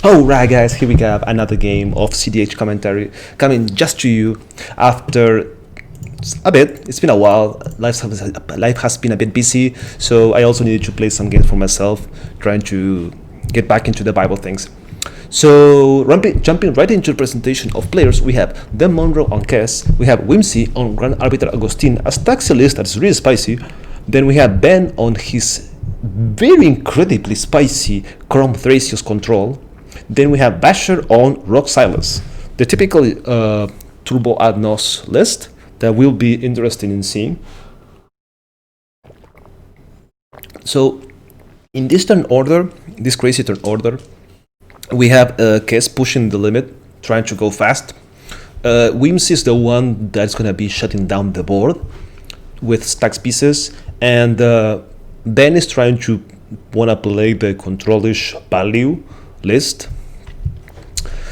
Alright guys, here we have another game of cEDH commentary coming just to you after a bit. It's been a while, life has been a bit busy, so I also needed to play some games for myself, trying to get back into the Bible things. So jumping right into the presentation of players, we have DamnMonroe on Kess, we have Whimsey on Grand Arbiter Augustin, a stax list that's really spicy. Then we have Ben on his very incredibly spicy Kraum Thrasios control. Then we have Vasher on Silas, the typical turbo ad nos list that will be interesting in seeing. So in this turn order, this crazy turn order, we have Kess pushing the limit, trying to go fast. Whimsey is the one that's going to be shutting down the board with stacks pieces, and Ben is trying to want to play the controlish value list.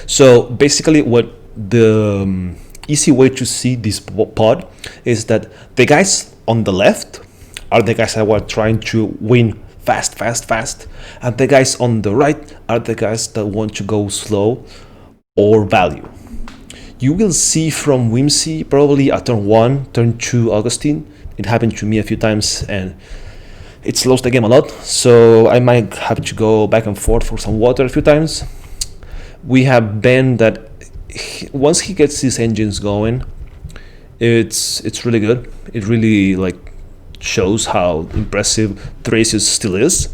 So basically what the easy way to see this pod is that the guys on the left are the guys that were trying to win fast, and the guys on the right are the guys that want to go slow or value. You will see from Whimsey probably at turn 1, turn 2 Augustin. It happened to me a few times and it slows the game a lot, so I might have to go back and forth for some water a few times. We have Ben that once he gets his engines going, it's really good. It really shows how impressive Thrasios still is.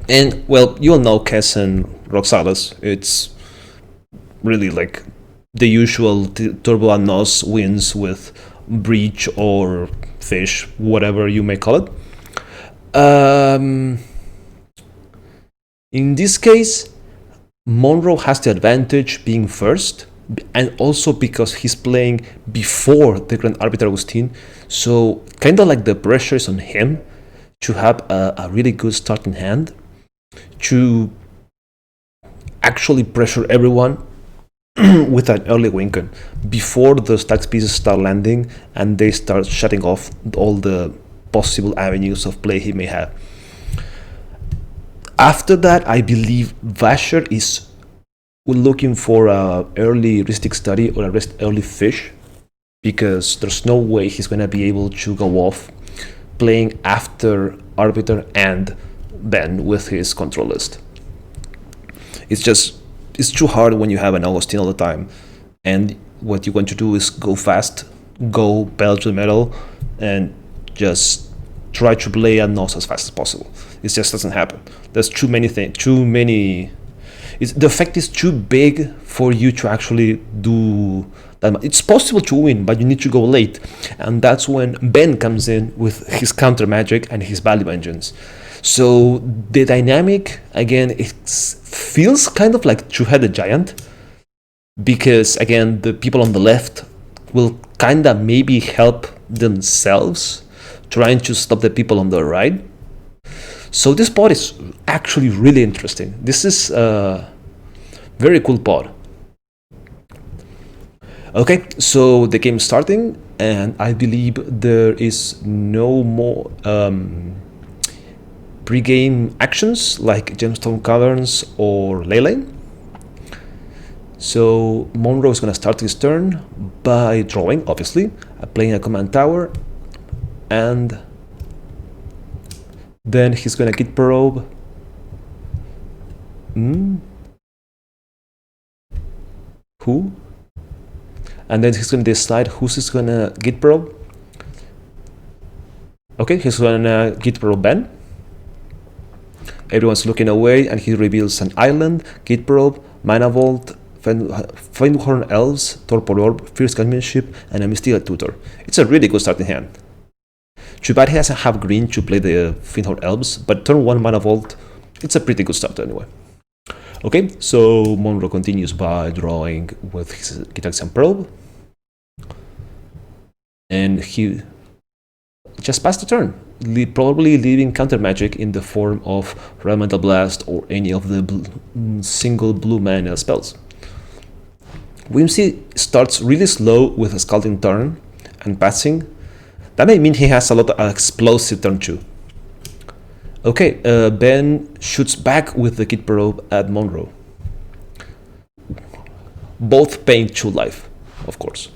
And well, you all know Kess and Silas. It's really the usual turbo and nos wins with breach or fish, whatever you may call it. In this case, Monroe has the advantage being first, and also because he's playing before the Grand Arbiter Augustin, so kind of the pressure is on him to have a really good starting hand, to actually pressure everyone with an early Winken before the stacks pieces start landing and they start shutting off all the possible avenues of play he may have. After that, I believe Vasher is looking for a early heuristic study or a early fish, because there's no way he's going to be able to go off playing after Arbiter and Ben with his control list. It's too hard when you have an Augustin all the time, and what you want to do is go fast, go pedal to the metal, and just try to play a nos as fast as possible. It just doesn't happen. There's too many things, the effect is too big for you to actually do that. It's possible to win, but you need to go late, and that's when Ben comes in with his counter magic and his value engines. So the dynamic, again, it feels kind of like two-headed giant, because again, the people on the left will kind of maybe help themselves trying to stop the people on the right. So this pod is actually really interesting. This is a very cool pod. Okay, so the game is starting, and I believe there is no more pre-game actions like Gemstone Caverns or Ley Lane. So Monroe is going to start his turn by drawing, obviously, playing a command tower, and then he's going to git probe. Who? And then he's going to decide who's going to git probe. Okay, he's going to git probe Ben. Everyone's looking away, and he reveals an island, git probe, mana vault, Feinhorn Elves, Torpor Orb, Fierce Guardianship, and a Mystical Tutor. It's a really good starting hand. Too bad he doesn't have green to play the Feinhorn Elves, but turn 1 mana vault, it's a pretty good start anyway. Okay, so Monroe continues by drawing with his Gitaxian Probe, and he just passed the turn, probably leaving counter magic in the form of Elemental Blast or any of the single blue mana spells. Whimsey starts really slow with a Scalding turn and passing. That may mean he has a lot of explosive turn 2. Okay, Ben shoots back with the git probe at Monroe. both paying 2 life, of course.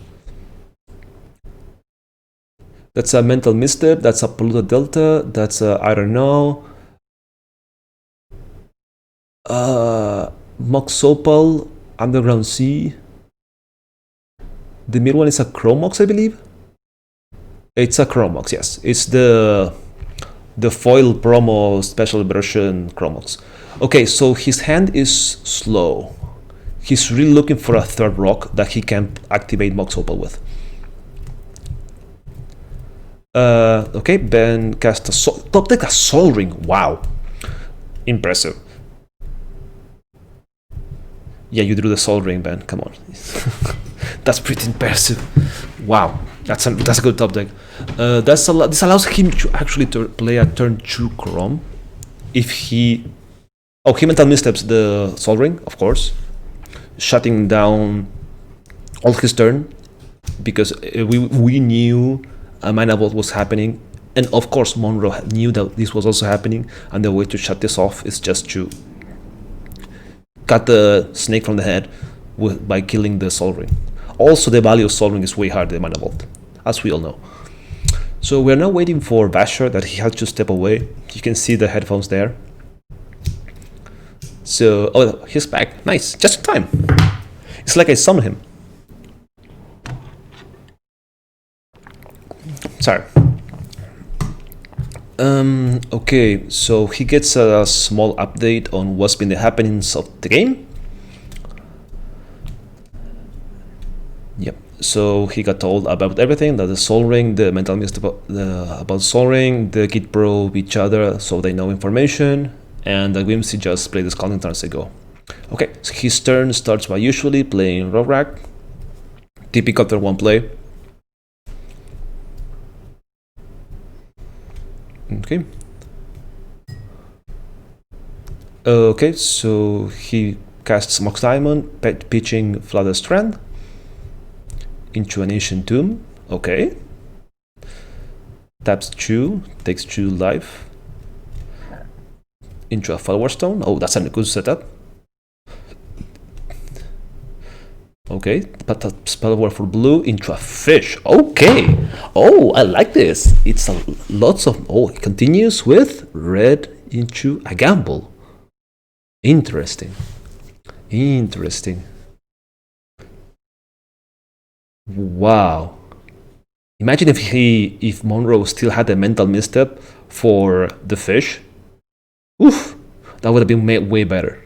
That's a mental misstep, that's a polluted delta, that's a, I don't know, Mox Opal, Underground Sea. The middle one is a Chromox, I believe. It's a Chromox, yes. It's the foil promo special version Chromox. Okay, so his hand is slow. He's really looking for a third rock that he can activate Mox Opal with. Okay, Ben cast a top deck a Soul Ring. Wow, impressive. Yeah, you drew the Soul Ring, Ben. Come on, that's pretty impressive. Wow, that's a good top deck. This allows him to actually play a turn 2 Kraum. If he mental missteps the Soul Ring, of course, shutting down all his turn, because we knew a mana vault was happening, and of course Monroe knew that this was also happening, and the way to shut this off is just to cut the snake from the head by killing the Soul Ring. Also, the value of Soul Ring is way higher than mana vault, as we all know. So we're now waiting for Vasher, that he has to step away. You can see the headphones there. So, oh, he's back. Nice, just in time. It's like I summoned him. Sorry. Okay, so he gets a small update on what's been the happenings of the game. Yep. So he got told about everything, that the Soul Ring, the mental mist about Soul Ring, the Kid probe each other so they know information, and the Whimsey just played the Scalding Turns ago. Okay, so his turn starts by usually playing Rograk. Typical turn 1 play. Okay. Okay, so he casts Mox Diamond, pitching Flooded Strand into an Ancient Tomb. Okay. Taps 2, takes 2 life. Into a Follower Stone. Oh, that's a good setup. Okay, but a Spellware for blue into a fish. Okay. Oh, I like this. It's lots of. Oh, it continues with red into a gamble. Interesting. Interesting. Wow. Imagine if Monroe still had a mental misstep for the fish. Oof, that would have been way better.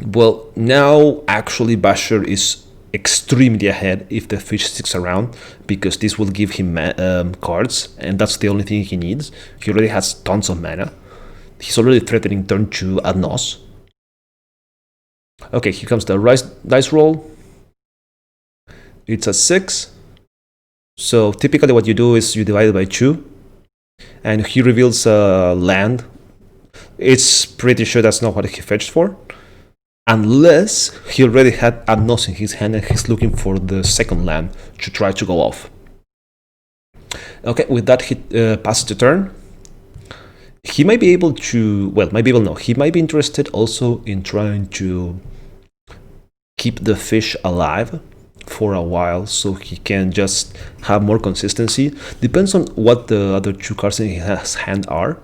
Well, now actually Vasher is extremely ahead if the fish sticks around, because this will give him cards, and that's the only thing he needs. He already has tons of mana. He's already threatening turn 2 ad nos. Okay, here comes the dice roll. It's a 6. So typically what you do is you divide it by 2, and he reveals a land. It's pretty sure that's not what he fetched for, unless he already had ad nos in his hand and he's looking for the second land to try to go off. Okay, with that he passes the turn. He might be able to, well, might be able, no, he might be interested also in trying to keep the fish alive for a while so he can just have more consistency. Depends on what the other 2 cards in his hand are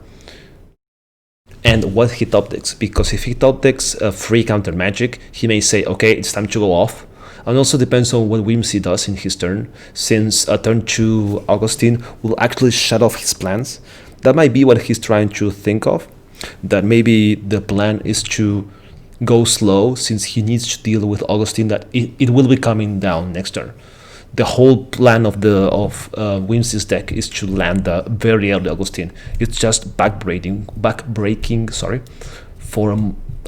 and what he top decks, because if he top decks a free counter magic, he may say, okay, it's time to go off. And also depends on what Whimsey does in his turn, since a turn 2 Augustin will actually shut off his plans. That might be what he's trying to think of, that maybe the plan is to go slow, since he needs to deal with Augustin, that it will be coming down next turn. The whole plan of Whimsey's deck is to land the very early Augustin. It's just backbreaking, sorry, for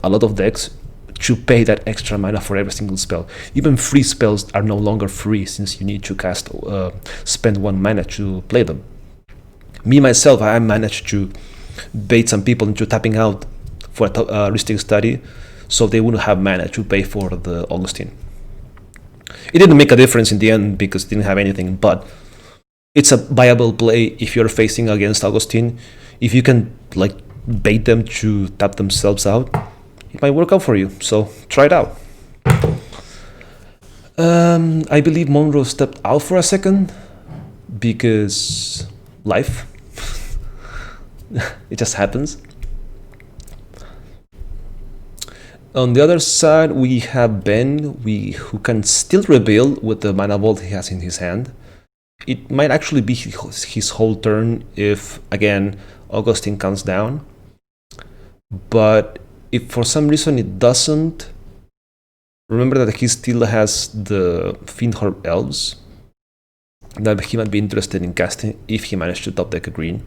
a lot of decks to pay that extra mana for every single spell. Even free spells are no longer free, since you need to spend 1 mana to play them. Me myself, I managed to bait some people into tapping out for a Ristic Study, so they wouldn't have mana to pay for the Augustin. It didn't make a difference in the end because it didn't have anything, but it's a viable play if you're facing against Augustin. If you can like bait them to tap themselves out, it might work out for you. So try it out. I believe Monroe stepped out for a second because life. It just happens. On the other side, we have Ben, who can still reveal with the mana vault he has in his hand. It might actually be his whole turn if, again, Augustin comes down. But if for some reason it doesn't, remember that he still has the Fiend Herb Elves that he might be interested in casting if he managed to top deck a green.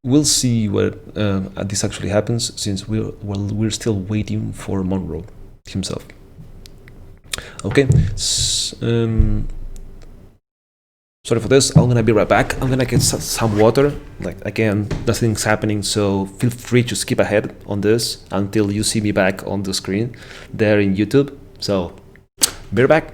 We'll see what this actually happens, since we're still waiting for Monroe himself. Okay, sorry for this. I'm gonna be right back. I'm gonna get some water. Like, again, nothing's happening, so feel free to skip ahead on this until you see me back on the screen there in YouTube. So, be right back.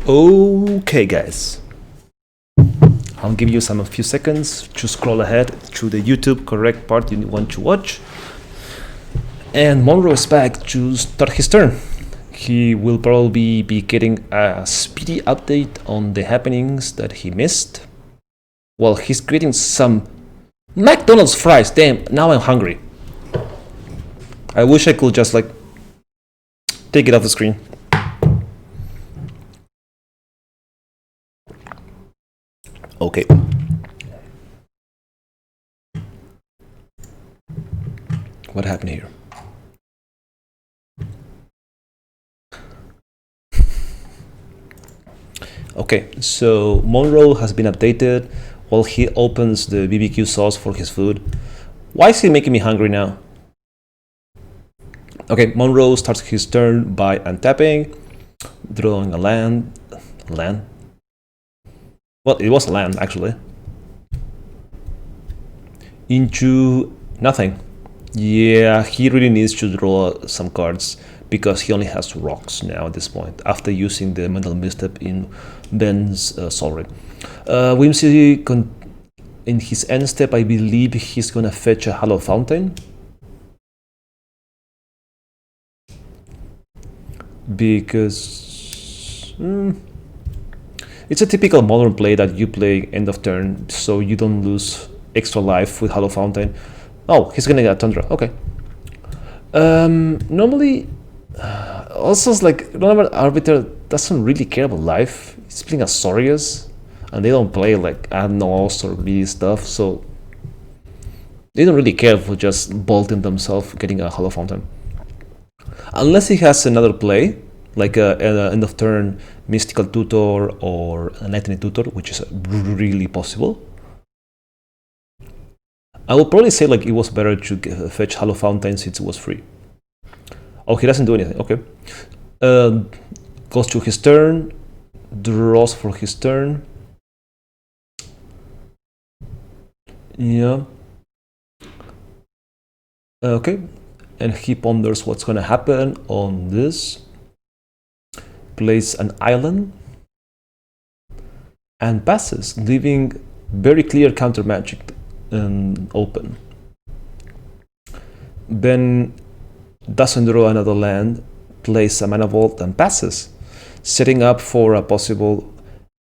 Okay, guys. I'll give you a few seconds to scroll ahead to the YouTube correct part you want to watch. And Monroe is back to start his turn. He will probably be getting a speedy update on the happenings that he missed. Well, he's getting some McDonald's fries. Damn, now I'm hungry. I wish I could just, like, take it off the screen. Okay. What happened here? Okay, so Monroe has been updated while he opens the BBQ sauce for his food. Why is he making me hungry now? Okay, Monroe starts his turn by untapping, drawing a land. Well, it was a land, actually. Into nothing. Yeah, he really needs to draw some cards because he only has rocks now at this point after using the mental misstep in Ben's Soul Ring. Whimsey, in his end step, I believe he's gonna fetch a Hollow Fountain. Because it's a typical modern play that you play end of turn, so you don't lose extra life with Hollow Fountain. Oh, he's gonna get a Tundra. Okay. Normally, also, it's like, remember, Arbiter doesn't really care about life. He's playing Azorius, and they don't play like Adnos or greedy stuff, so they don't really care for just bolting themselves getting a Hollow Fountain. Unless he has another play, like a end of turn Mystical Tutor or a Lightning Tutor, which is really possible. I would probably say like it was better to fetch Hollow Fountain since it was free. Oh, he doesn't do anything. Okay. Goes to his turn, draws for his turn. Yeah. Okay. And he ponders what's gonna happen on this. Plays an island and passes, leaving very clear counter magic open. Then doesn't draw another land, plays a mana vault and passes. setting up for a possible...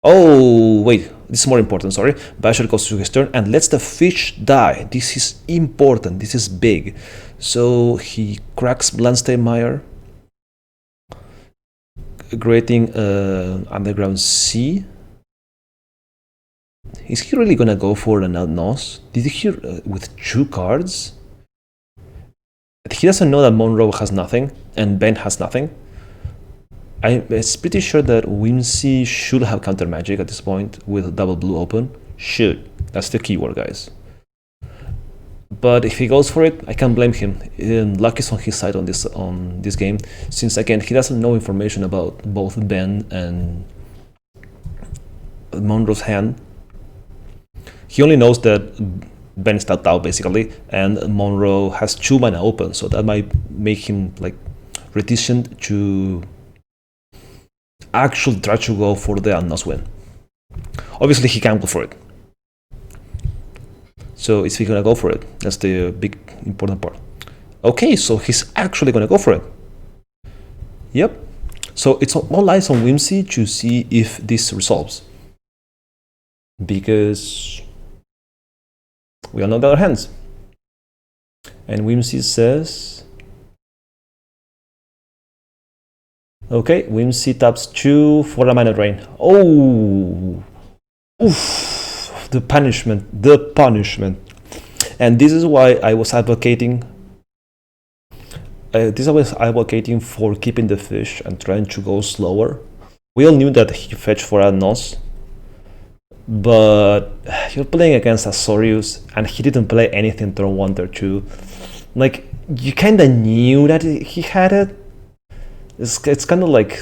Oh, wait, this is more important, sorry. Vasher goes to his turn and lets the fish die. This is important, this is big. So he cracks Blandsteinmeier, creating underground sea. Is he really gonna go for an Nos? Did he hear with 2 cards? He doesn't know that Monroe has nothing and Ben has nothing. I'm pretty sure that Whimsey should have counter magic at this point with double blue open. Should. That's the keyword, guys. But if he goes for it, I can't blame him. Luck is on his side on this game, since again he doesn't know information about both Ben and Monroe's hand. He only knows that Ben is tapped out basically, and Monroe has 2 mana open, so that might make him like reticent to actually try to go for the Unnos win. Obviously he can go for it. So is he gonna go for it? That's the big important part. Okay, so he's actually gonna go for it. Yep. So it's all eyes on Whimsey to see if this resolves. Because we all know the other hands. And Whimsey says... Okay, Whimsey taps 2 for a mana drain. Oh! Oof! The punishment, the punishment. And this is why I was advocating... this was advocating for keeping the fish and trying to go slower. We all knew that he fetched for a Nos. But you're playing against a Thrasios and he didn't play anything turn 1, turn 2. Like, you kinda knew that he had it. It's kind of like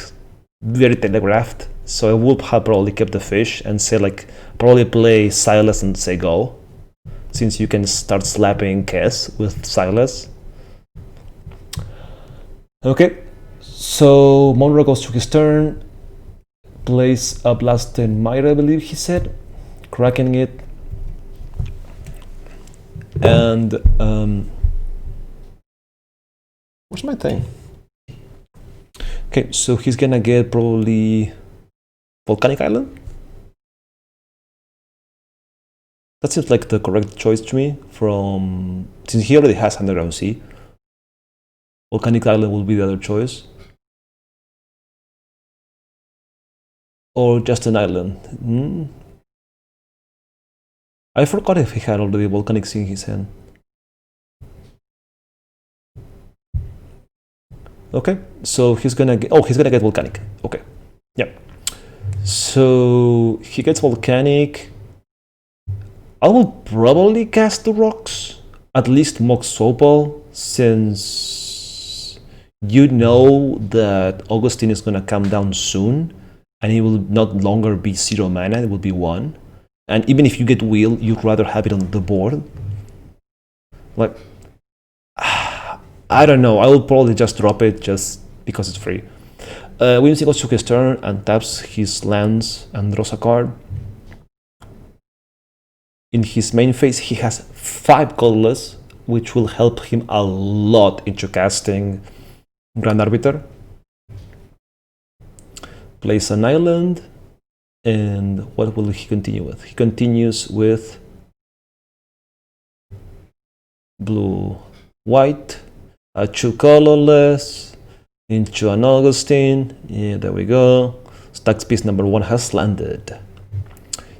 very telegraphed, so I would have probably kept the fish and say like probably play Silas and say go, since you can start slapping Kess with Silas. Okay, so Monroe goes to his turn, plays a Blandsteinmeier, I believe he said, cracking it, and where's my thing? Okay, so he's gonna get probably Volcanic Island? That seems like the correct choice to me, since he already has Underground Sea. Volcanic Island will be the other choice. Or just an island. I forgot if he had already Volcanic Sea in his hand. Okay, so he's gonna get, he's gonna get Volcanic. Okay, yeah. So he gets Volcanic. I will probably cast the rocks, at least Mox Opal, since you know that Augustin is gonna come down soon, and it will not longer be 0 mana, it will be 1. And even if you get Wheel, you'd rather have it on the board. Like, I don't know, I will probably just drop it just because it's free. Whimsey goes to his turn and taps his lands and draws a card. In his main phase, he has 5 colorless, which will help him a lot into casting Grand Arbiter. Plays an island, and what will he continue with? He continues with blue, white, a 2 colorless, into an Augustin. Yeah, there we go. Stax piece number 1 has landed.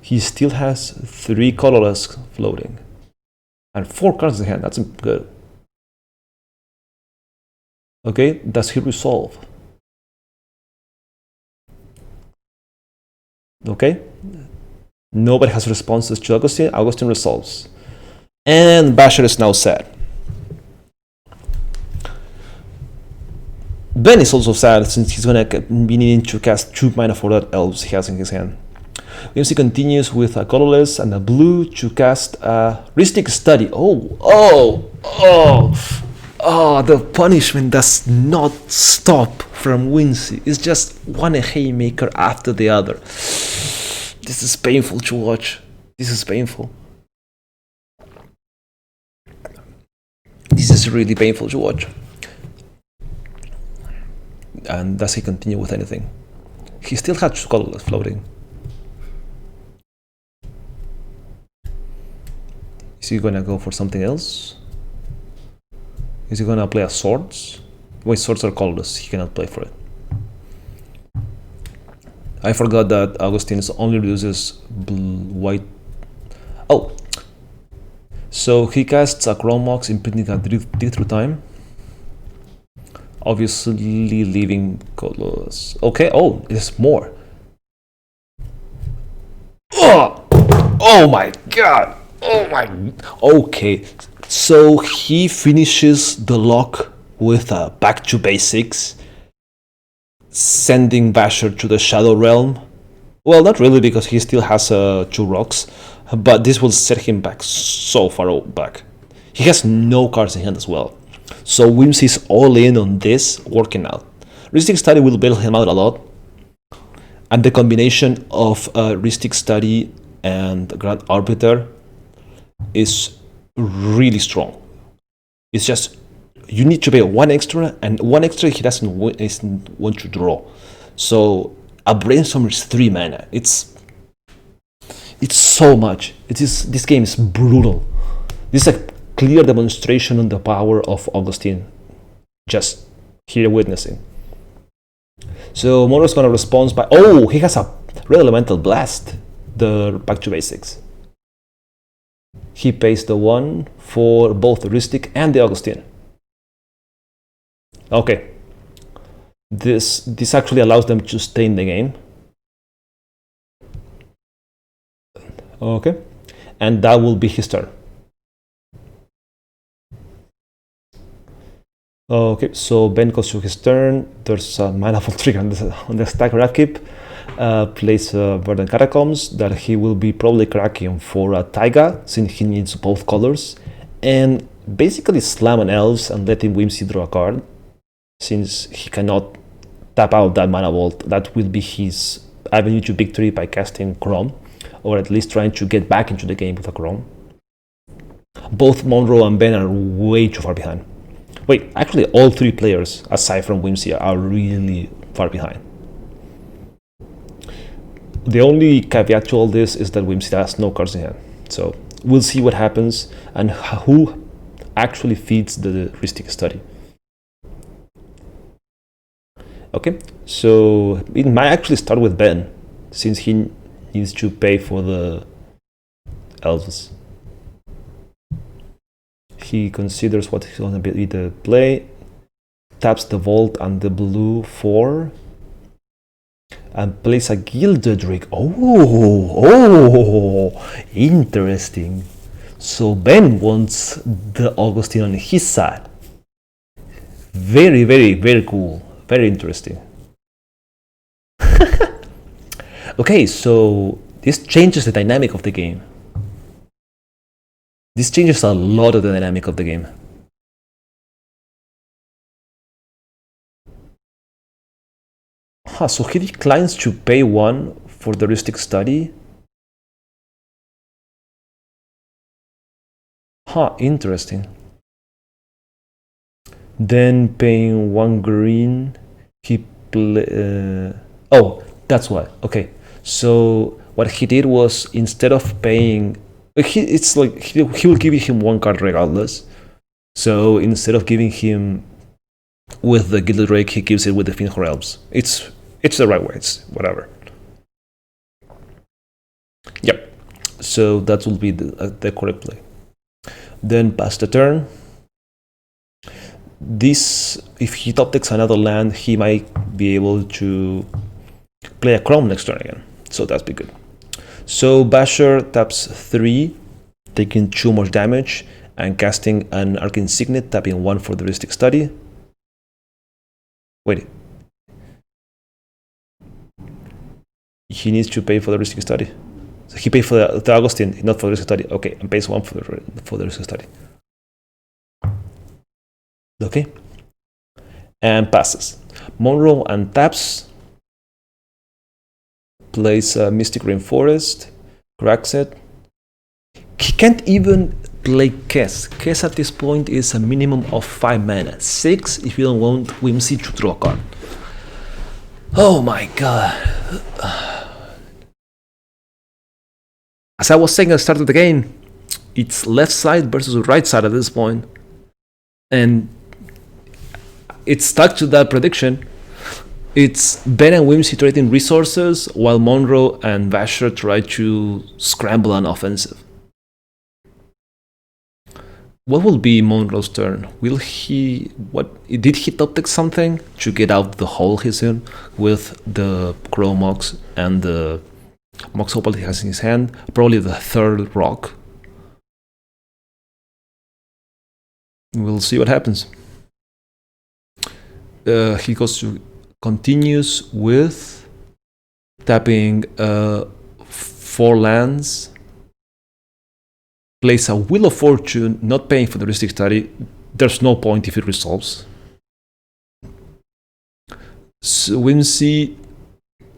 He still has 3 colorless floating. And 4 cards in hand, that's good. Okay, does he resolve? Okay. Nobody has responses to Augustin. Augustin resolves. And Vasher is now sad. Ben is also sad since he's gonna be needing to cast 2 mana for that elves he has in his hand. Whimsey continues with a colorless and a blue to cast a Rhystic Study. The punishment does not stop from Whimsey. It's just one haymaker after the other. This is painful to watch. This is painful. This is really painful to watch. And does he continue with anything? He still had 2 colorless floating. Is he gonna go for something else? Is he gonna play a swords? Wait, swords are colorless. He cannot play for it. I forgot that Augustin only uses white. Oh, so he casts a Kraum Mox, imprinting a dig through time. Obviously leaving colorless. Okay, oh, there's more. Oh my god! Oh my. Okay, so he finishes the lock with a back to basics, sending Vasher to the Shadow Realm. Well, not really, because he still has 2 rocks, but this will set him back so far back. He has no cards in hand as well. So Whimsey is all in on this, working out. Rhystic Study will bail him out a lot, and the combination of Rhystic Study and Grand Arbiter is really strong. It's just, you need to pay 1 extra, and 1 extra he doesn't want to draw. So a Brainstorm is 3 mana. It's so much. This game is brutal. This is a clear demonstration on the power of Augustin. Just here witnessing. So Monroe is gonna respond by, oh, he has a Red Elemental Blast, the back to basics. He pays the 1 for both the Rhystic and the Augustin. Okay. This actually allows them to stay in the game. Okay. And that will be his turn. Okay, so Ben goes to his turn. There's a Manifold trigger on the stack Rakip. Plays Verdant Catacombs that he will be probably cracking for a Taiga, since he needs both colors. And basically slam an Elves and let him Whimsy draw a card, since he cannot tap out that Mana Vault. That will be his avenue to victory by casting Kraum, or at least trying to get back into the game with a Kraum. Both Monroe and Ben are way too far behind. Wait, actually all 3 players, aside from Whimsy, are really far behind. The only caveat to all this is that Whimsy has no cards in hand. So we'll see what happens and who actually feeds the Rhystic Study. Okay, so it might actually start with Ben, since he needs to pay for the Elves. He considers what he's going to be the play, taps the Vault and the blue 4, and plays a Gilded Rig. Oh, interesting. So Ben wants the Augustin on his side. Very, very, very cool. Very interesting. Okay, so this changes the dynamic of the game. This changes a lot of the dynamic of the game. So he declines to pay 1 for the Rhystic Study. Interesting. Then paying 1 green, he oh, that's why. Okay, so what he did was, instead of paying, it's like he will give him 1 card regardless. So instead of giving him with the Gilded Rake, he gives it with the Finhor Elves. It's the right way. It's whatever. Yep. So that will be the correct play. Then pass the turn. This, if he top decks another land, he might be able to play a Kraum next turn again. So that's be good. So Vasher taps 3, taking 2 more damage, and casting an Arcane Signet, tapping 1 for the Rhystic Study. Wait. He needs to pay for the Rhystic Study. So he paid for the Augustin, not for the Rhystic Study. Okay, and pays 1 for the Rhystic Study. Okay. And passes. Monroe untaps. Plays Mystic Rainforest. Cracks it. He can't even play Kess. Kess at this point is a minimum of 5 mana. 6 if you don't want Whimsy to draw a card. Oh my god. As I was saying at the start of the game, it's left side versus right side at this point. And it's stuck to that prediction. It's Ben and Whimsey trading resources while Monroe and Vasher try to scramble an offensive. What will be Monroe's turn? Will he... Did he top deck something to get out the hole he's in with the Crow Mox and the Mox Opal he has in his hand? Probably the third rock. We'll see what happens. He continues with tapping 4 lands. Plays a Wheel of Fortune, not paying for the heuristic study. There's no point if it resolves. So Whimsey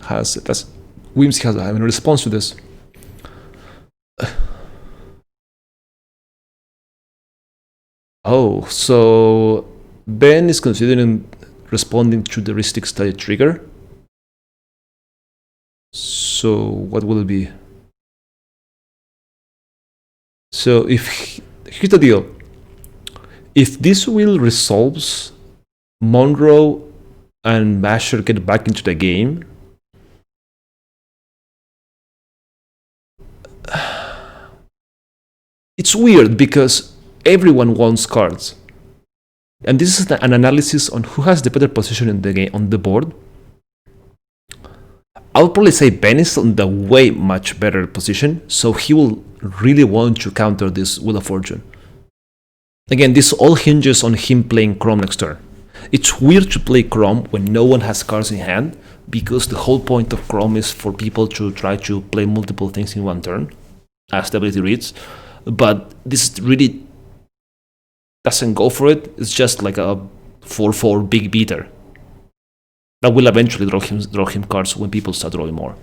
has a response to this. Oh, so Ben is considering responding to the heuristic study trigger. So what will it be? So here's the deal. If this wheel resolves, Monroe and Vasher get back into the game. It's weird because everyone wants cards. And this is an analysis on who has the better position in the game on the board. I would probably say Ben is on the way much better position, so he will really want to counter this Wheel of Fortune. Again, this all hinges on him playing Kraum next turn. It's weird to play Kraum when no one has cards in hand, because the whole point of Kraum is for people to try to play multiple things in one turn, as the ability reads. But this really doesn't go for it. It's just like a 4/4 big beater that will eventually draw him cards when people start drawing more.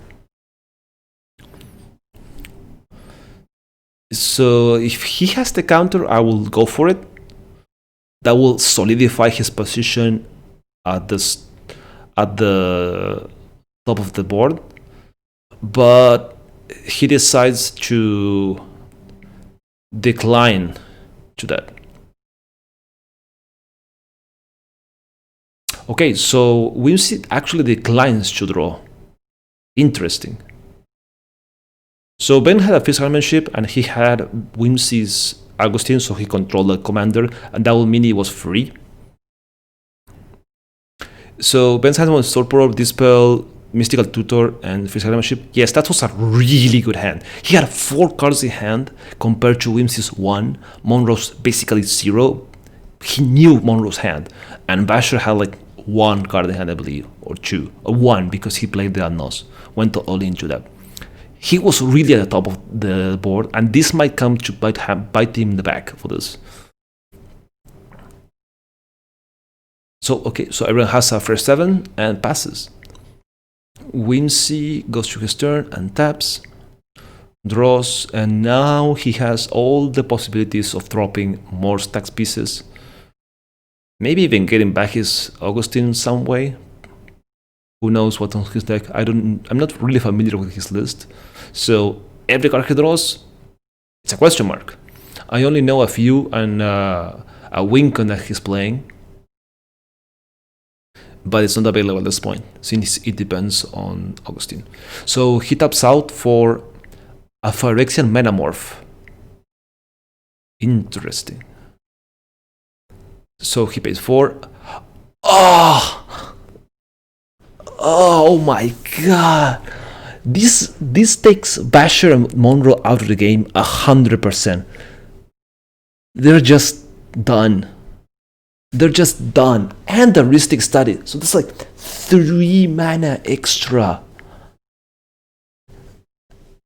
So if he has the counter, I will go for it. That will solidify his position at the top of the board. But he decides to decline to that. Okay, so Whimsey actually declines to draw. Interesting. So Ben had a physical manship and he had Whimsey's Augustin, so he controlled the commander, and that will mean he was free. So Ben's hand was Sword Probe, Dispel, Mystical Tutor, and Physical Manship. Yes, that was a really good hand. He had 4 cards in hand compared to Whimsey's 1. Monroe's basically 0. He knew Monroe's hand, and Vasher had like 1 card in hand, I believe, or 2, or 1 because he played the Unknowns. Went all into that. He was really at the top of the board, and this might come to bite him in the back for this. So, okay, so everyone has a fresh 7 and passes. Whimsey goes to his turn and taps, draws, and now he has all the possibilities of dropping more stacks pieces. Maybe even getting back his Augustin in some way. Who knows what's on his deck? I'm not really familiar with his list. So every card he draws, it's a question mark. I only know a few and a Wincon that he's playing. But it's not available at this point, since it depends on Augustin. So he taps out for a Phyrexian Metamorph. Interesting. So he pays 4. Oh my god! This takes Vasher and Monroe out of the game 100%. They're just done. They're just done. And the heuristic study. So that's like 3 mana extra.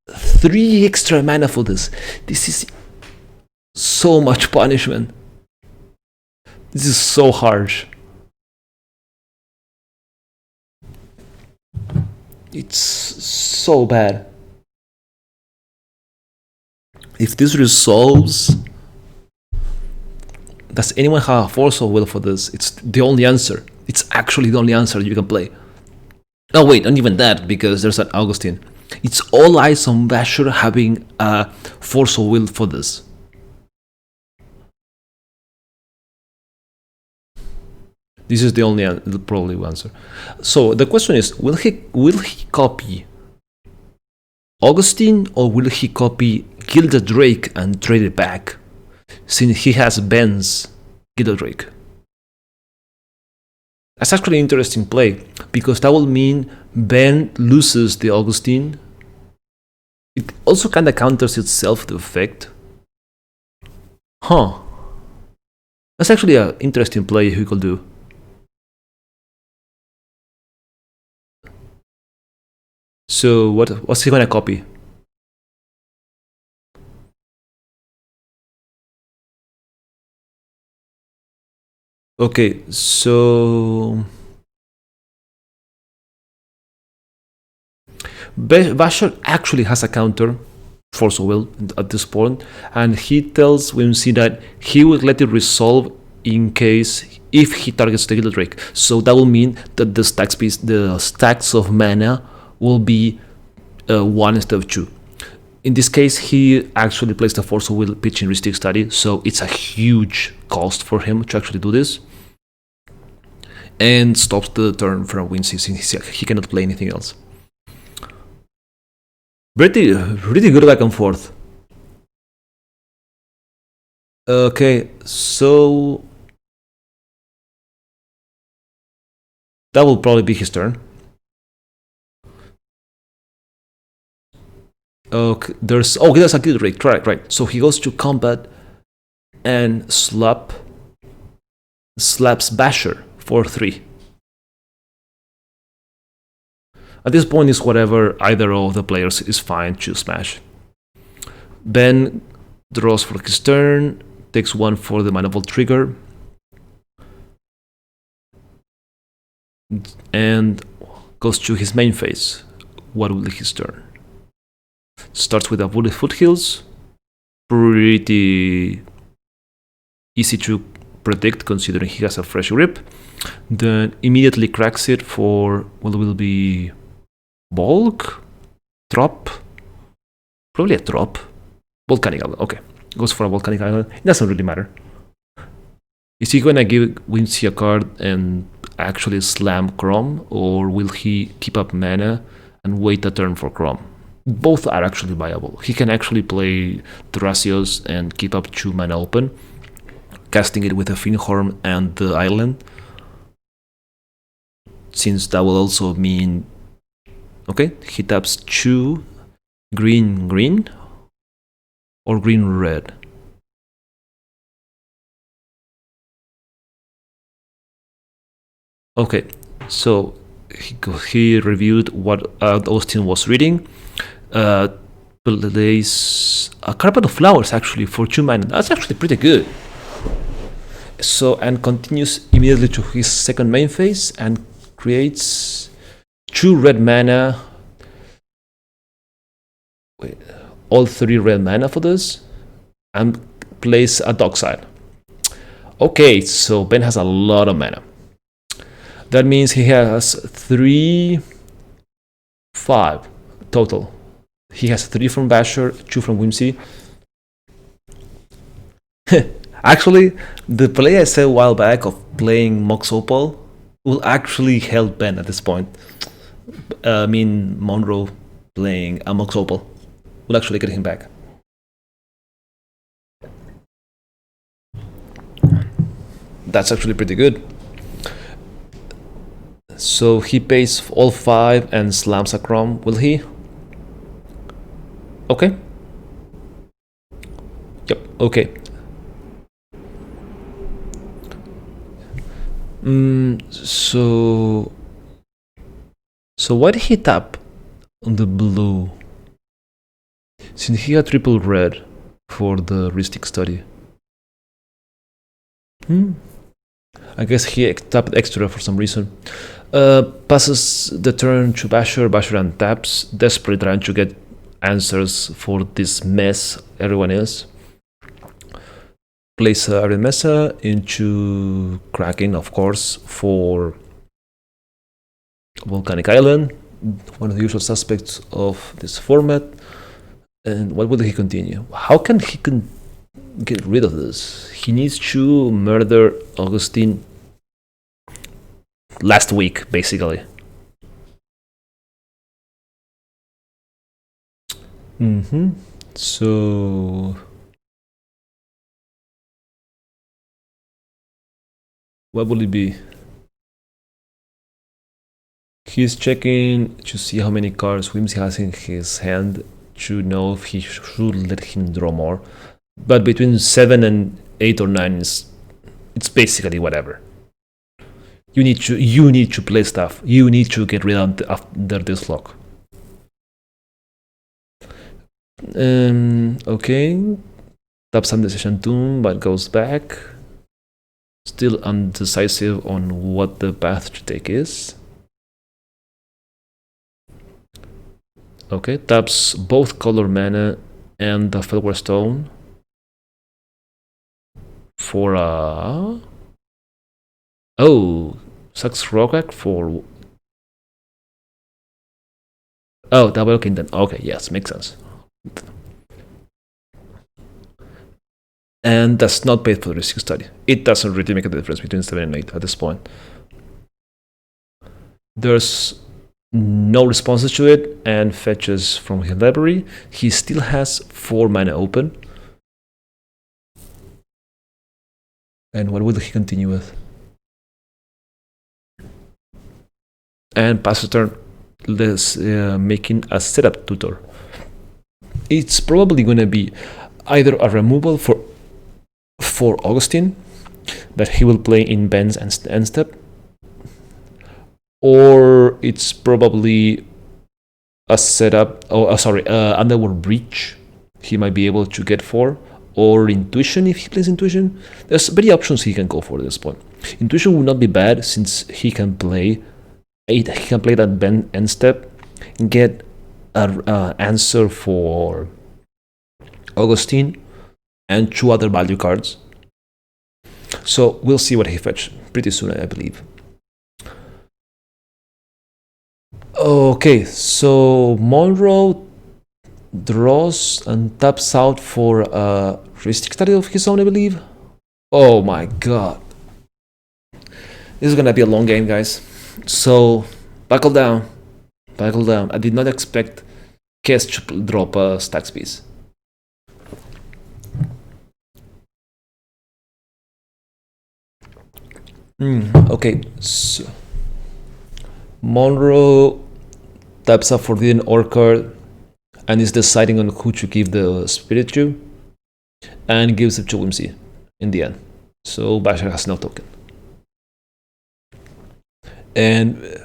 3 extra mana for this. This is so much punishment. This is so harsh. It's so bad. If this resolves, does anyone have a force of will for this? It's the only answer. It's actually the only answer you can play. Oh wait, not even that, because there's an Augustin. It's all eyes on Vasher having a force of will for this. This is the only probably answer. So the question is, will he copy Augustin, or will he copy Gilded Drake and trade it back, since he has Ben's Gilded Drake? That's actually an interesting play, because that will mean Ben loses the Augustin. It also kind of counters itself, the effect. Huh. That's actually an interesting play he could do. So what's he gonna copy? Okay, so Vasher actually has a counter, Force of Will, at this point, and he tells Whimsey that he will let it resolve in case if he targets the Gilded Drake. So that will mean that the stacks of mana will be 1 instead of 2. In this case, he actually plays the Force of Will pitch in Ristic Study, so it's a huge cost for him to actually do this. And stops the turn from Whimsey since he cannot play anything else. Pretty good back and forth. Okay, so that will probably be his turn. Okay, there's a Gilded Drake, right. So he goes to combat and slaps Vasher for 3. At this point, is whatever either of the players is fine to smash. Ben draws for his turn, takes 1 for the Mana Vault trigger, and goes to his main phase. What will be his turn? Starts with a Wooded Foothills, pretty easy to predict considering he has a fresh grip. Then immediately cracks it for what will be Bulk? Drop? Probably a drop. Volcanic Island, okay. Goes for a Volcanic Island, it doesn't really matter. Is he gonna give Whimsey a card and actually slam Kraum, or will he keep up mana and wait a turn for Kraum? Both are actually viable. He can actually play Thrasios and keep up 2 mana open, casting it with a Finhorn and the island, since that will also mean, okay, he taps 2 green or green-red. Okay, so he reviewed what Augustin was reading. Plays a Carpet of Flowers actually for 2 mana. That's actually pretty good. So, and continues immediately to his second main phase and creates 2 red mana. Wait, all 3 red mana for this, and plays a Dockside. Okay, so Ben has a lot of mana. That means he has 5 total. He has 3 from Vasher, 2 from Whimsey. Actually, the play I said a while back of playing Mox Opal will actually help Ben at this point. Monroe playing a Mox Opal will actually get him back. That's actually pretty good. So he pays all 5 and slams a Kraum, will he? Okay. Yep, okay. So why did he tap on the blue? Since he had triple red for the Ristic Study. I guess he tapped extra for some reason. Passes the turn to Vasher. Vasher untaps, desperate trying to get answers for this mess everyone is. Plays Arimessa into Kraken, of course, for Volcanic Island, one of the usual suspects of this format. And what will he continue? How can he get rid of this? He needs to murder Augustin last week, basically. So what will it be? He's checking to see how many cards Whimsey has in his hand to know if he should let him draw more. But between 7 and 8 or 9 it's basically whatever. You need to play stuff. You need to get rid of after this lock. Okay. Tap some decision tomb, but goes back. Still undecisive on what the path to take is. Okay, taps both color mana and the Felwar Stone for a... Oh, sucks Rogak for... Oh, double Kingdom. Okay, yes, makes sense. And does not pay for the risk study. It doesn't really make a difference between 7 and 8 at this point. There's no responses to it and fetches from his library. He still has 4 mana open. And what will he continue with? And pass the turn, making a setup tutor. It's probably going to be either a removal for Augustin that he will play in Ben's end step, or it's probably a setup, Underworld Breach he might be able to get for, or Intuition if he plays Intuition. There's many options he can go for at this point. Intuition would not be bad since he can play that Ben end step, get an answer for Augustin and 2 other value cards. So we'll see what he fetches pretty soon, I believe. Okay, so Monroe draws and taps out for a heuristic study of his own, I believe. Oh my god. This is gonna be a long game, guys. So buckle down. Buckle down. I did not expect Kess to drop a stax piece. Okay, so Monroe taps up for the or card and is deciding on who to give the spirit to, and gives it to Whimsey in the end. So Vasher has no token. And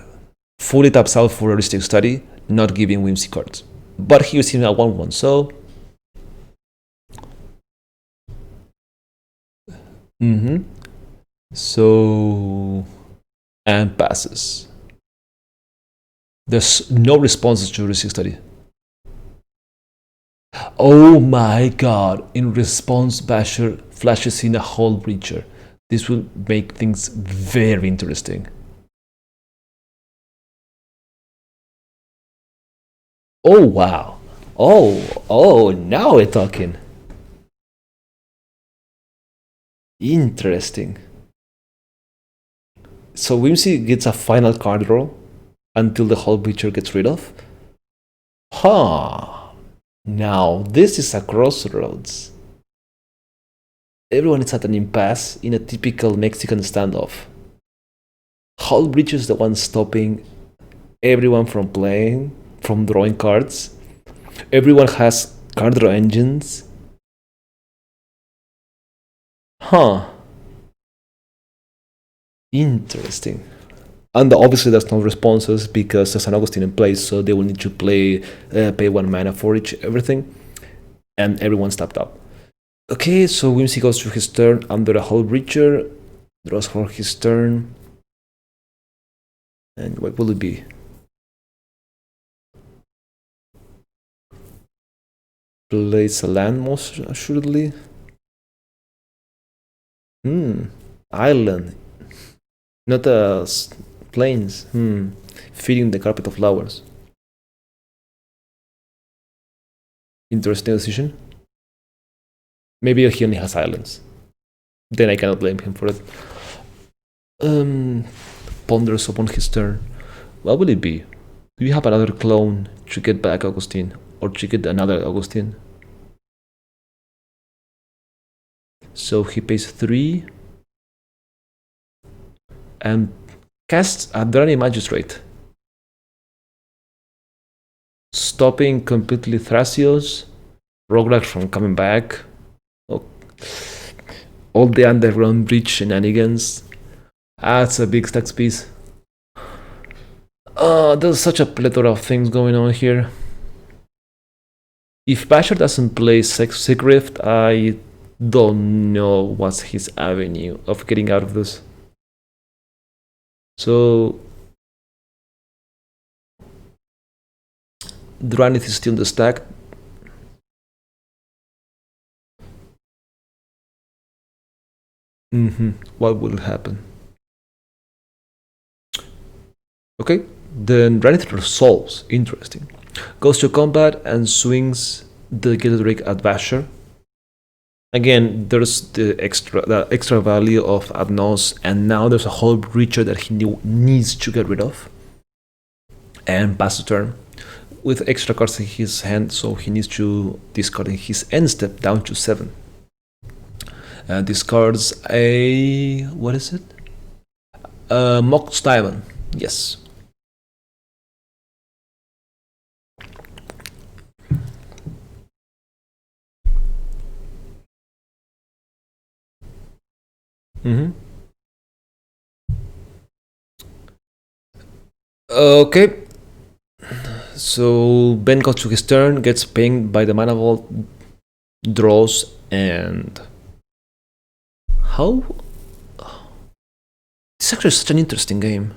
fully taps out for a heuristic study, not giving Whimsy cards. But he was in a 1-1, so... So... and passes. There's no responses to heuristic study. Oh my god! In response, Vasher flashes in a Hull Breacher. This will make things very interesting. Oh wow! Oh, now we're talking. Interesting. So Whimsy gets a final card draw until the Hull Breacher gets rid of? Huh. Now, this is a crossroads. Everyone is at an impasse in a typical Mexican standoff. Hull Breacher is the one stopping everyone from drawing cards. Everyone has card draw engines. Huh. Interesting. And obviously there's no responses because there's an Augustin in place, so they will need to pay 1 mana for everything. And everyone's tapped up. Okay, so Whimsy goes to his turn under a Hull Breacher, draws for his turn. And what will it be? Plays a land most assuredly. Island. Not a plains. feeding the carpet of flowers. Interesting decision. Maybe he only has silence. Then I cannot blame him for it. Ponders upon his turn. What will it be? Do you have another clone to get back Augustin? Or to get another Augustin? So he pays 3. And casts a Dragon Magistrate. Stopping completely Thrasios. Roguelike from coming back. Oh. All the underground breach shenanigans. That's a big stacks piece. There's such a plethora of things going on here. If Vasher doesn't play Sick Rift, I don't know what's his avenue of getting out of this. So Dranith is still in the stack. What will happen? Okay, then Dranith resolves. Interesting. Goes to combat and swings the Gilded Drake at Vasher. Again, there's the extra value of Adnos, and now there's a whole breacher that he needs to get rid of. And pass the turn with extra cards in his hand, so he needs to discard in his end step down to 7. Discards a... what is it? Mox Diamond. Yes. Okay. So Ben goes to his turn, gets pinged by the Mana Vault, draws, and... How? It's actually such an interesting game.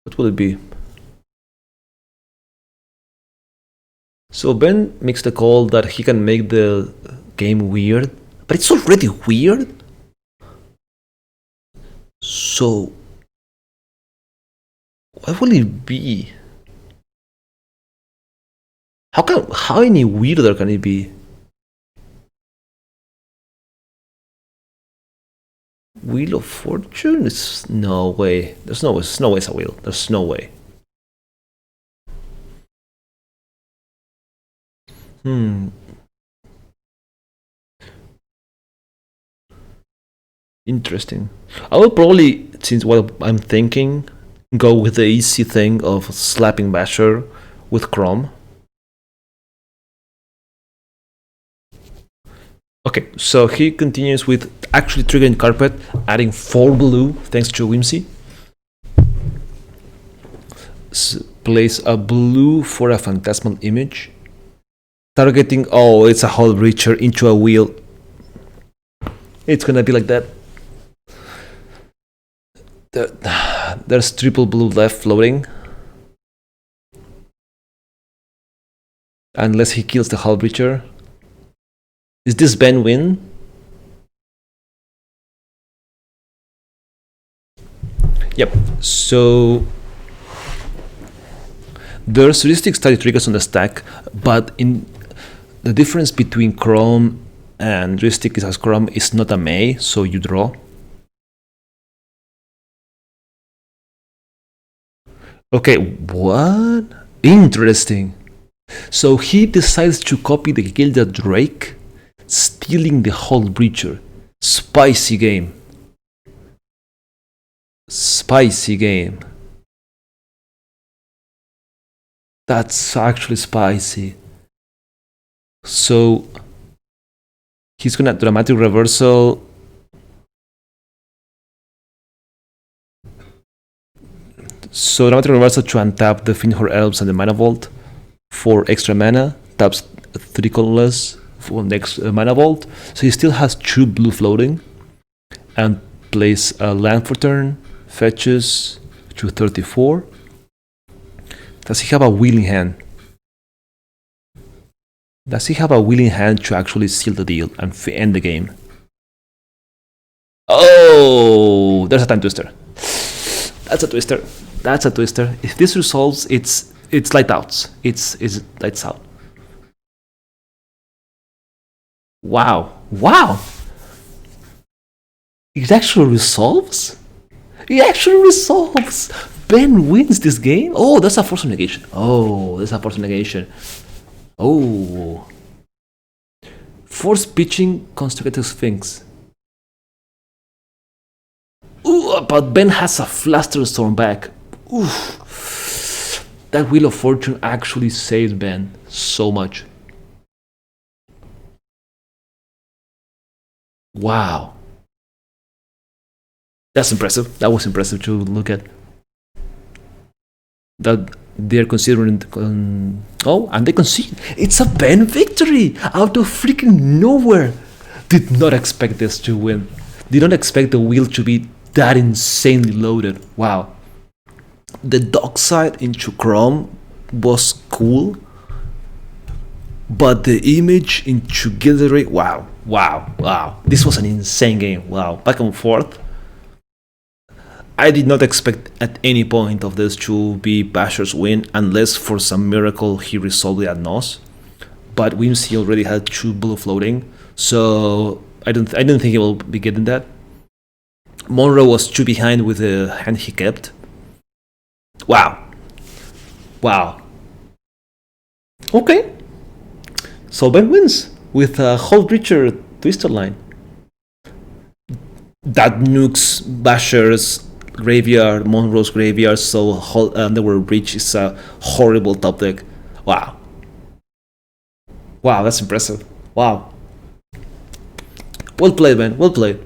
What will it be? So Ben makes the call that he can make the game weird, but it's already weird. So what will it be? How any weirder can it be? Wheel of Fortune? It's no way. There's no way it's a wheel. There's no way. Interesting. I will probably, since what I'm thinking, go with the easy thing of slapping Vasher with Kraum. Okay, so he continues with actually triggering Carpet, adding 4 blue thanks to Whimsey. Plays a blue for a Phantasmal Image. Targeting, oh, it's a Hull Breacher into a wheel. It's gonna be like that. There's triple blue left floating. Unless he kills the Hull Breacher. Is this Ben win? Yep, so there's heuristic study triggers on the stack, but in the difference between Kraum and heuristic is as Kraum is not a May, so you draw. Okay, what? Interesting. So he decides to copy the Gilded Drake, stealing the Hull Breacher. Spicy game. Spicy game. That's actually spicy. So he's gonna dramatic reversal. So dramatic reversal to untap the Finhor Elves and the Mana Vault for extra mana. Taps 3 colorless for next Mana Vault. So he still has 2 blue floating. And plays a land for turn. Fetches to 34. Does he have a willing hand? Does he have a willing hand to actually seal the deal and end the game? Oh, there's a time twister. That's a twister. That's a twister. If this resolves, it's light outs. It's lights out. Wow. Wow. It actually resolves? It actually resolves! Ben wins this game? Oh, that's a force of negation. Oh, that's a force of negation. Oh. Force pitching constructed Sphinx. Ooh, but Ben has a Flusterstorm back. Oof. That Wheel of Fortune actually saved Ben so much. Wow. That's impressive. That was impressive to look at. That they're considering. Oh, and they concede. It's a Ben victory out of freaking nowhere. Did not expect this to win. Did not expect the wheel to be that insanely loaded. Wow. The dockside into Kraum was cool, but the image into Gilderay, wow. This was an insane game. Wow, back and forth. I did not expect at any point of this to be Vasher's win, unless for some miracle he resolved it at Nos. But Whimsey already had 2 blue floating, so I don't think he will be getting that. Monroe was 2 behind with the hand he kept. Wow. Okay. So Ben wins with a whole Breacher Twister line. That nukes Vasher's graveyard, Monroe's graveyard, so Underworld Breach is a horrible top deck. Wow, that's impressive. Wow. Well played, man. Well played.